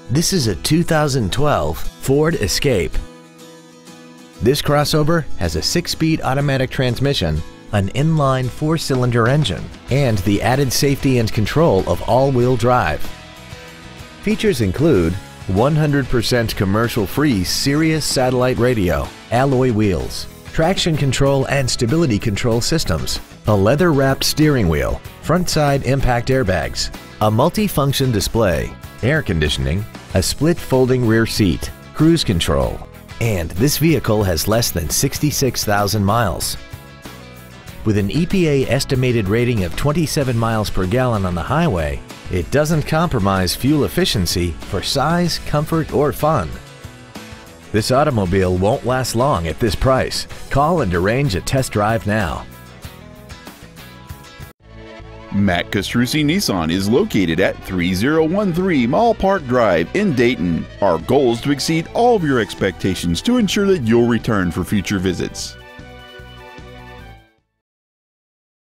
This is a 2012 Ford Escape. This crossover has a 6-speed automatic transmission, an inline 4-cylinder engine, and the added safety and control of all-wheel drive. Features include 100% commercial-free Sirius satellite radio, alloy wheels, traction control and stability control systems, a leather-wrapped steering wheel, front-side impact airbags, a multi-function display, air conditioning, a split folding rear seat, cruise control, and this vehicle has less than 66,000 miles. With an EPA estimated rating of 27 miles per gallon on the highway, it doesn't compromise fuel efficiency for size, comfort, or fun. This automobile won't last long at this price. Call and arrange a test drive now. Matt Castrucci Nissan is located at 3013 Mall Park Drive in Dayton. Our goal is to exceed all of your expectations to ensure that you'll return for future visits.